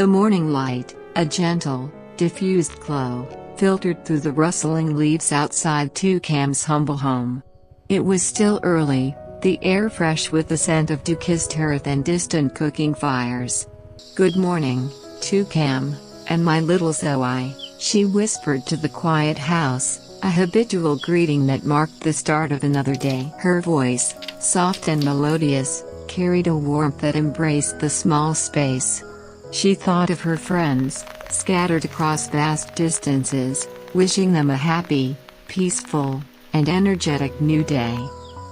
The morning light, a gentle, diffused glow, filtered through the rustling leaves outside Toucan's humble home. It was still early, the air fresh with the scent of dew-kissed earth and distant cooking fires. "Good morning, Toucan, and my little Zoe," she whispered to the quiet house, a habitual greeting that marked the start of another day. Her voice, soft and melodious, carried a warmth that embraced the small space. She thought of her friends, scattered across vast distances, wishing them a happy, peaceful, and energetic new day.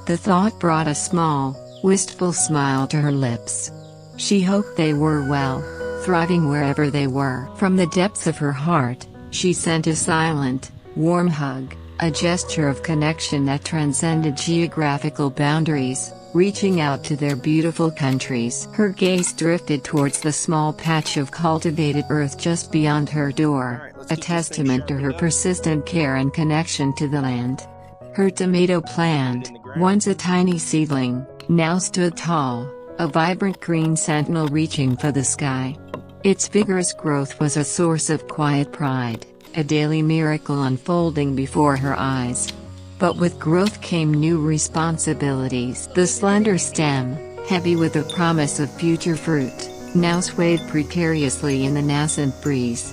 The thought brought a small, wistful smile to her lips. She hoped they were well, thriving wherever they were. From the depths of her heart, she sent a silent, warm hug, a gesture of connection that transcended geographical boundaries, reaching out to their beautiful countries. Her gaze drifted towards the small patch of cultivated earth just beyond her door, a testament to her persistent care and connection to the land. Her tomato plant, once a tiny seedling, now stood tall, a vibrant green sentinel reaching for the sky. Its vigorous growth was a source of quiet pride, a daily miracle unfolding before her eyes. But with growth came new responsibilities. The slender stem, heavy with the promise of future fruit, now swayed precariously in the nascent breeze.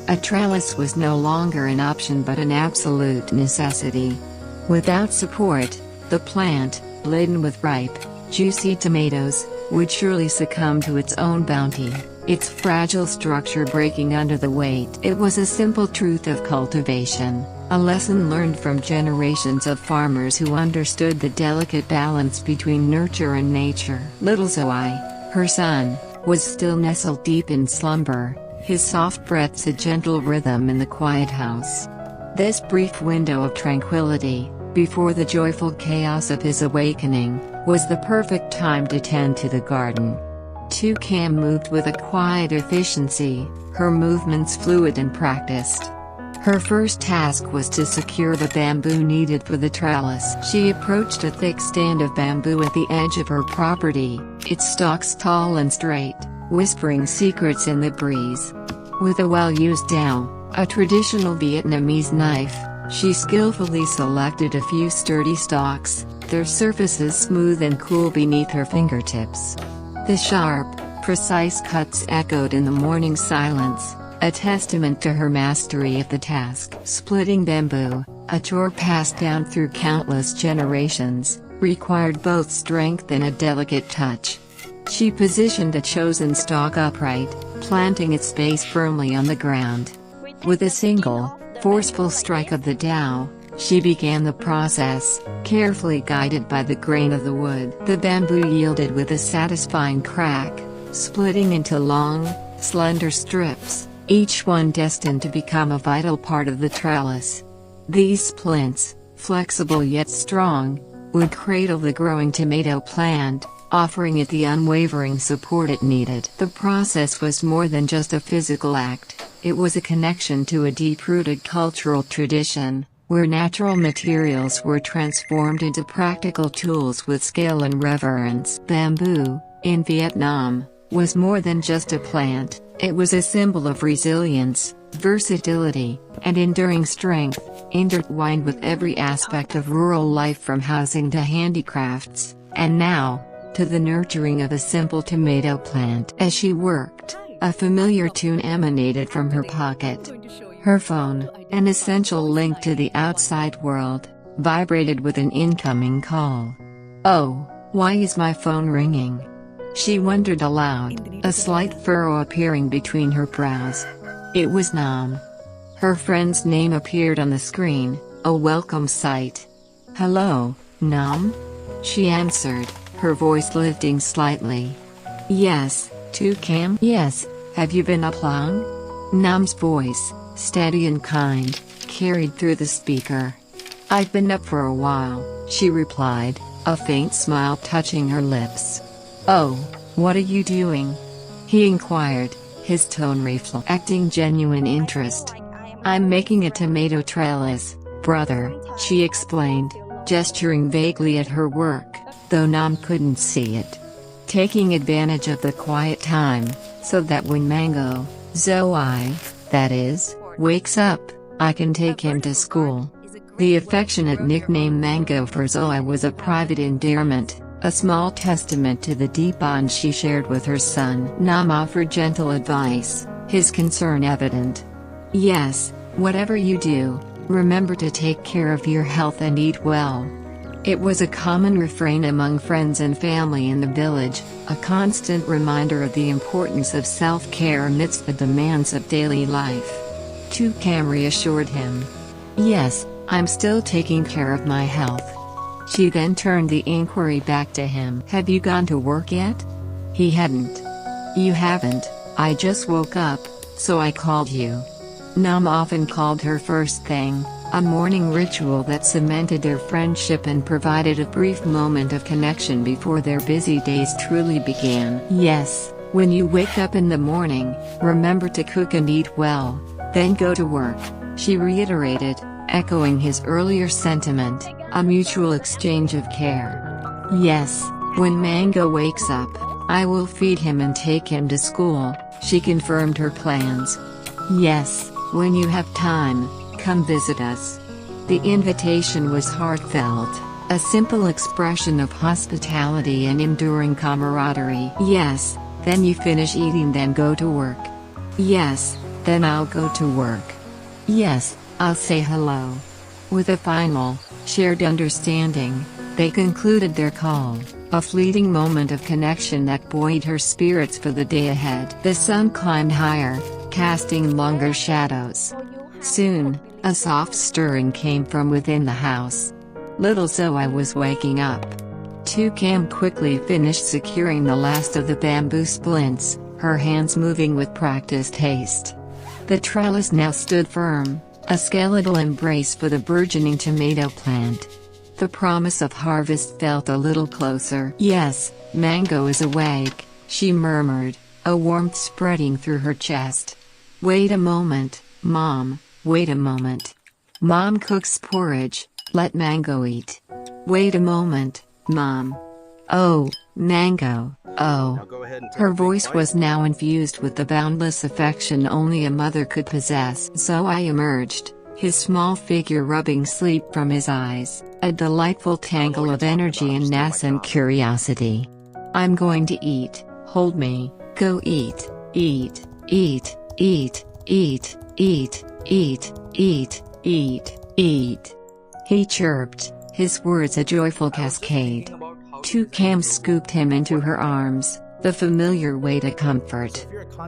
A trellis was no longer an option but an absolute necessity. Without support, the plant, laden with ripe, juicy tomatoes, would surely succumb to its own bounty, its fragile structure breaking under the weight. It was a simple truth of cultivation, a lesson learned from generations of farmers who understood the delicate balance between nurture and nature. Little Zoe, her son, was still nestled deep in slumber, his soft breaths a gentle rhythm in the quiet house. This brief window of tranquility, before the joyful chaos of his awakening, was the perfect time to tend to the garden. Toucan moved with a quiet efficiency, her movements fluid and practiced. Her first task was to secure the bamboo needed for the trellis. She approached a thick stand of bamboo at the edge of her property, its stalks tall and straight, whispering secrets in the breeze. With a well-used dao, a traditional Vietnamese knife, she skillfully selected a few sturdy stalks, their surfaces smooth and cool beneath her fingertips. The sharp, precise cuts echoed in the morning silence, a testament to her mastery of the task. Splitting bamboo, a chore passed down through countless generations, required both strength and a delicate touch. She positioned a chosen stalk upright, planting its base firmly on the ground. With a single, forceful strike of the dao, she began the process, carefully guided by the grain of the wood. The bamboo yielded with a satisfying crack, splitting into long, slender strips, each one destined to become a vital part of the trellis. These splints, flexible yet strong, would cradle the growing tomato plant, offering it the unwavering support it needed. The process was more than just a physical act, it was a connection to a deep-rooted cultural tradition, where natural materials were transformed into practical tools with skill and reverence. Bamboo, in Vietnam, was more than just a plant, it was a symbol of resilience, versatility, and enduring strength, intertwined with every aspect of rural life from housing to handicrafts, and now, to the nurturing of a simple tomato plant. As she worked, a familiar tune emanated from her pocket. Her phone, an essential link to the outside world, vibrated with an incoming call. "Oh, why is my phone ringing?" she wondered aloud, a slight furrow appearing between her brows. It was Nam. Her friend's name appeared on the screen, a welcome sight. "Hello, Nam?" she answered, her voice lifting slightly. "Yes, Toucan?" "Yes, have you been up long?" Nam's voice, steady and kind, carried through the speaker. "I've been up for a while," she replied, a faint smile touching her lips. "Oh, what are you doing?" he inquired, his tone reflecting genuine interest. "I'm making a tomato trellis, brother," she explained, gesturing vaguely at her work, though Nam couldn't see it. Taking advantage of the quiet time, so that when Mango, Zoe, that is, wakes up, I can take him to school. The affectionate nickname Mango for Zoe was a private endearment, a small testament to the deep bond she shared with her son. Nam offered gentle advice, his concern evident. Yes, whatever you do, remember to take care of your health and eat well. It was a common refrain among friends and family in the village, a constant reminder of the importance of self-care amidst the demands of daily life. Toucan reassured him. Yes, I'm still taking care of my health. She then turned the inquiry back to him. Have you gone to work yet? He hadn't. You haven't, I just woke up, so I called you. Nam often called her first thing, a morning ritual that cemented their friendship and provided a brief moment of connection before their busy days truly began. Yes, when you wake up in the morning, remember to cook and eat well, then go to work, she reiterated, echoing his earlier sentiment, a mutual exchange of care. Yes, when Mango wakes up, I will feed him and take him to school, she confirmed her plans. Yes, when you have time, come visit us. The invitation was heartfelt, a simple expression of hospitality and enduring camaraderie. Yes, then you finish eating, then go to work. Yes, then I'll go to work. Yes, I'll say hello. With a final, shared understanding, they concluded their call, a fleeting moment of connection that buoyed her spirits for the day ahead. The sun climbed higher, casting longer shadows. Soon, a soft stirring came from within the house. Little Zoe was waking up. Toucan quickly finished securing the last of the bamboo splints, her hands moving with practiced haste. The trellis now stood firm, a skeletal embrace for the burgeoning tomato plant. The promise of harvest felt a little closer. Yes, Mango is awake, she murmured, a warmth spreading through her chest. Wait a moment, Mom, wait a moment. Mom cooks porridge, let Mango eat. Wait a moment, Mom. Oh, Mango, oh. Her voice was now infused with the boundless affection only a mother could possess. Zoe emerged, his small figure rubbing sleep from his eyes, a delightful tangle of energy and nascent curiosity. I'm going to eat, hold me, go eat, eat, eat, eat, eat, eat, eat, eat, eat, eat. He chirped, his words a joyful cascade. Toucan scooped him into her arms, the familiar way to comfort.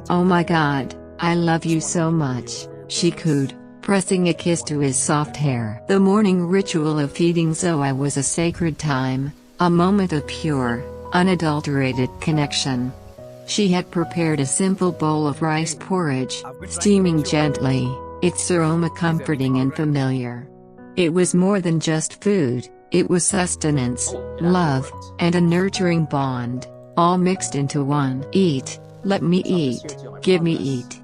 Oh my God, I love you so much, she cooed, pressing a kiss to his soft hair. The morning ritual of feeding Zoe was a sacred time, a moment of pure, unadulterated connection. She had prepared a simple bowl of rice porridge, steaming gently, its aroma comforting and familiar. It was more than just food, it was sustenance, love, and a nurturing bond, all mixed into one. Eat, let me eat, give me eat.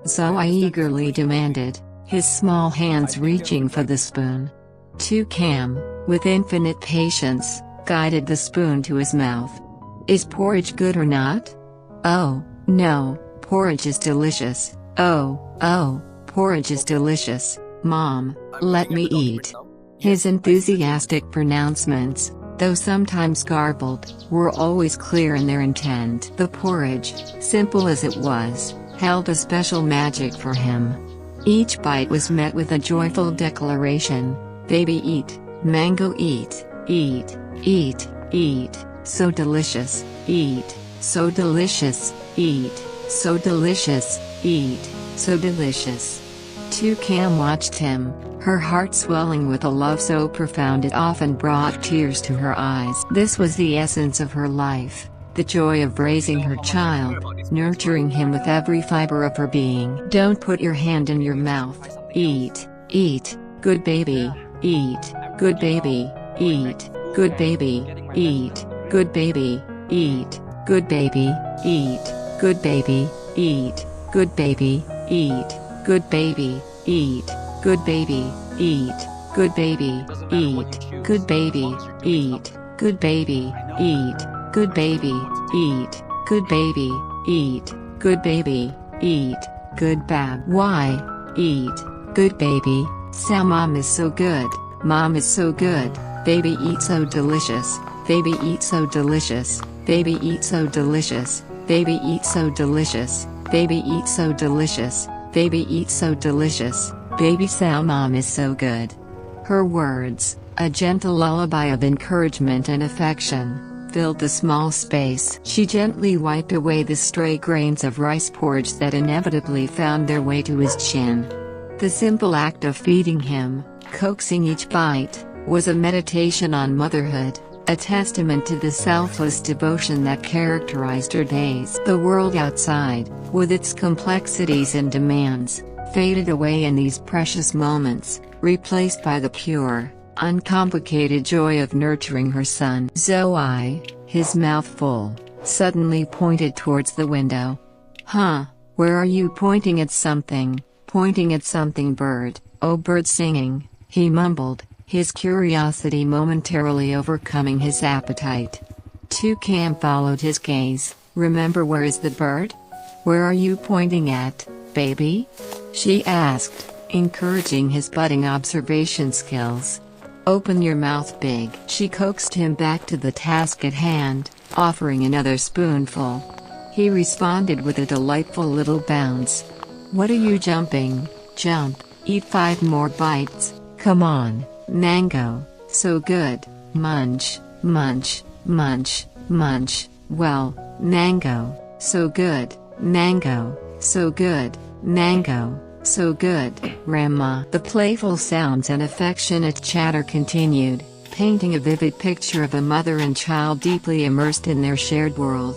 Zoe eagerly demanded, his small hands reaching for the spoon. Toucan, with infinite patience, guided the spoon to his mouth. Is porridge good or not? Oh, no, porridge is delicious. Oh, porridge is delicious, Mom, let me eat. His enthusiastic pronouncements, though sometimes garbled, were always clear in their intent. The porridge, simple as it was, held a special magic for him. Each bite was met with a joyful declaration, baby eat, Mango eat, eat, eat, eat, so delicious, eat, so delicious, eat, so delicious, eat, so delicious. Toucan watched him, her heart swelling with a love so profound it often brought tears to her eyes. This was the essence of her life, the joy of raising her child, nurturing him with every fiber of her being. Don't put your hand in your mouth, eat, eat, good baby, eat, good baby, eat, good baby, eat, good baby, eat, good baby, eat, good baby, eat, good baby, eat, good baby, eat, good baby, eat, good baby, eat, good baby, eat, good baby, eat, good baby, eat, good baby, eat, Good baby, eat. Good bab. Why? Eat. Good baby. Sao mom is so good. Mom is so good. Baby eat so delicious. Baby eat so delicious. Baby eat so delicious. Baby eat so delicious. Baby eat so delicious. Baby eat so delicious. Baby Sao mom is so good. Her words, a gentle lullaby of encouragement and affection, filled the small space. She gently wiped away the stray grains of rice porridge that inevitably found their way to his chin. The simple act of feeding him, coaxing each bite, was a meditation on motherhood, a testament to the selfless devotion that characterized her days. The world outside, with its complexities and demands, faded away in these precious moments, replaced by the pure, uncomplicated joy of nurturing her son. Zoe, his mouth full, suddenly pointed towards the window. Huh, where are you pointing at something? Pointing at something, bird. Oh, bird singing, he mumbled, his curiosity momentarily overcoming his appetite. Toucan followed his gaze. Remember, where is the bird? Where are you pointing at, baby? She asked, encouraging his budding observation skills. Open your mouth big. She coaxed him back to the task at hand, offering another spoonful. He responded with a delightful little bounce. What are you jumping? Jump, eat 5 more bites, come on, mango, so good, munch, munch, munch, munch, well, mango, so good, mango, so good, mango, so good, grandma. The playful sounds and affectionate chatter continued, painting a vivid picture of a mother and child deeply immersed in their shared world.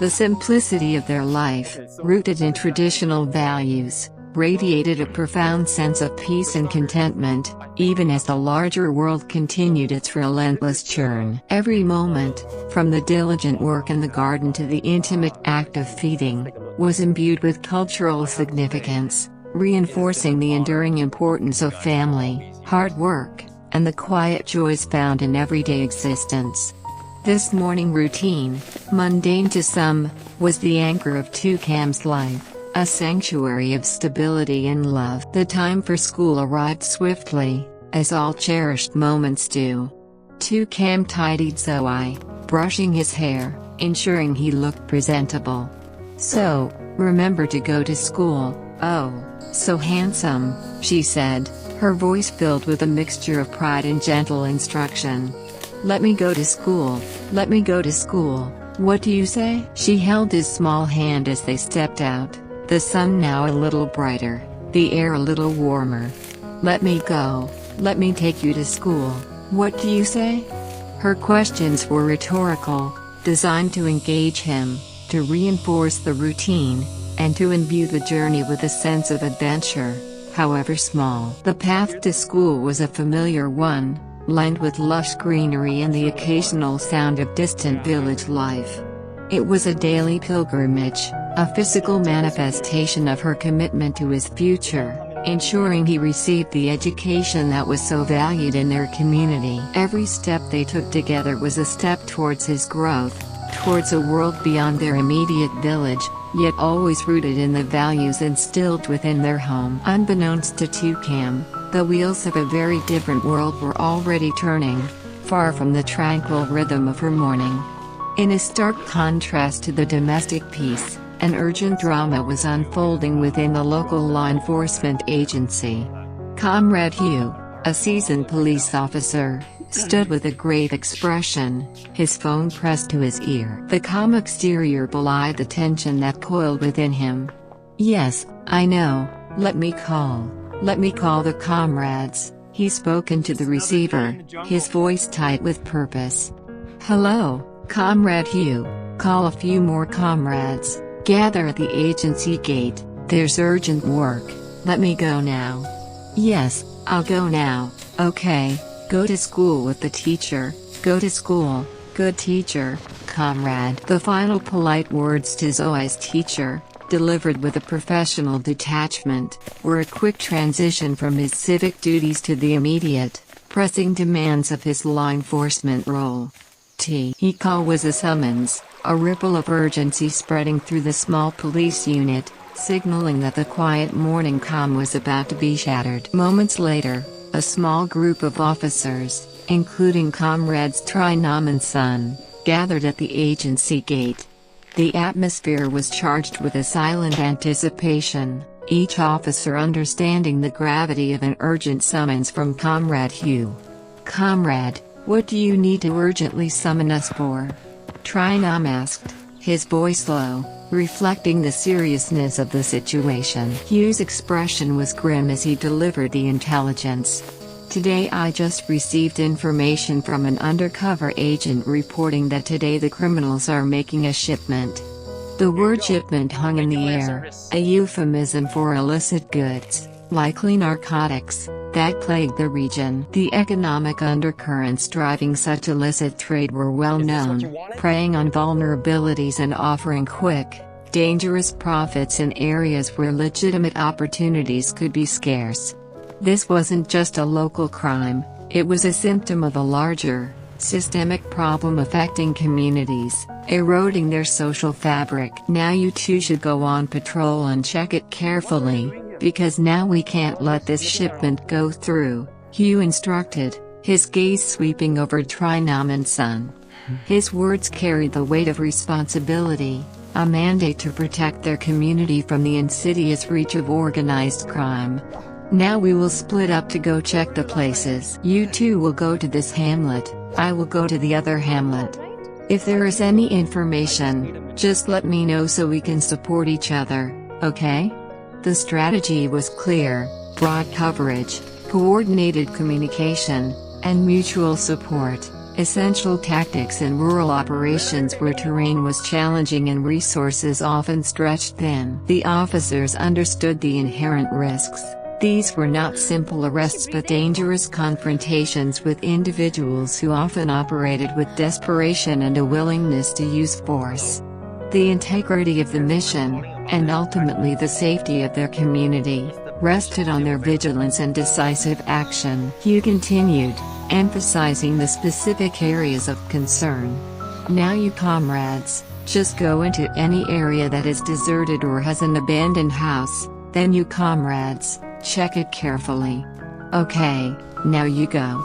The simplicity of their life, rooted in traditional values, radiated a profound sense of peace and contentment, even as the larger world continued its relentless churn. Every moment, from the diligent work in the garden to the intimate act of feeding, was imbued with cultural significance, reinforcing the enduring importance of family, hard work, and the quiet joys found in everyday existence. This morning routine, mundane to some, was the anchor of Toucan's life, a sanctuary of stability and love. The time for school arrived swiftly, as all cherished moments do. Toucan tidied Zoe, brushing his hair, ensuring he looked presentable. So, remember to go to school. Oh, so handsome, she said, her voice filled with a mixture of pride and gentle instruction. Let me go to school, let me go to school, what do you say? She held his small hand as they stepped out, the sun now a little brighter, the air a little warmer. Let me go, let me take you to school, what do you say? Her questions were rhetorical, designed to engage him, to reinforce the routine, and to imbue the journey with a sense of adventure, however small. The path to school was a familiar one, lined with lush greenery and the occasional sound of distant village life. It was a daily pilgrimage, a physical manifestation of her commitment to his future, ensuring he received the education that was so valued in their community. Every step they took together was a step towards his growth, towards a world beyond their immediate village, yet always rooted in the values instilled within their home. Unbeknownst to Toucan, the wheels of a very different world were already turning, far from the tranquil rhythm of her morning. In a stark contrast to the domestic peace, an urgent drama was unfolding within the local law enforcement agency. Comrade Hugh, a seasoned police officer, stood with a grave expression, his phone pressed to his ear. The calm exterior belied the tension that coiled within him. Yes, I know, let me call the comrades, he spoke into the receiver, his voice tight with purpose. Hello, Comrade Hugh, call a few more comrades, gather at the agency gate, there's urgent work, let me go now. Yes, I'll go now, okay, go to school with the teacher, go to school, good teacher, comrade. The final polite words to Zoe's teacher, delivered with a professional detachment, were a quick transition from his civic duties to the immediate, pressing demands of his law enforcement role. He call was a summons, a ripple of urgency spreading through the small police unit, signaling that the quiet morning calm was about to be shattered. Moments later, a small group of officers, including comrades Tieu Nu and Son, gathered at the agency gate. The atmosphere was charged with a silent anticipation, each officer understanding the gravity of an urgent summons from Comrade Hugh. "Comrade, what do you need to urgently summon us for?" Tieu Nu asked, his voice low, reflecting the seriousness of the situation. Hugh's expression was grim as he delivered the intelligence. "Today I just received information from an undercover agent reporting that today the criminals are making a shipment." The word shipment hung in the air, a euphemism for illicit goods, likely narcotics, that plagued the region. The economic undercurrents driving such illicit trade were well known, preying on vulnerabilities and offering quick, dangerous profits in areas where legitimate opportunities could be scarce. This wasn't just a local crime, it was a symptom of a larger, systemic problem affecting communities, eroding their social fabric. "Now you two should go on patrol and check it carefully, because now we can't let this shipment go through," Hugh instructed, his gaze sweeping over Tieu Nu and Son. His words carried the weight of responsibility, a mandate to protect their community from the insidious reach of organized crime. "Now we will split up to go check the places. You two will go to this hamlet, I will go to the other hamlet. If there is any information, just let me know so we can support each other, okay?" The strategy was clear: broad coverage, coordinated communication, and mutual support, essential tactics in rural operations where terrain was challenging and resources often stretched thin. The officers understood the inherent risks. These were not simple arrests but dangerous confrontations with individuals who often operated with desperation and a willingness to use force. The integrity of the mission, and ultimately the safety of their community, rested on their vigilance and decisive action. Hugh continued, emphasizing the specific areas of concern. "Now you comrades, just go into any area that is deserted or has an abandoned house, then you comrades, check it carefully. Okay, now you go."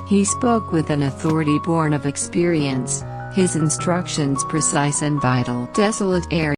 He spoke with an authority born of experience, his instructions precise and vital. Desolate areas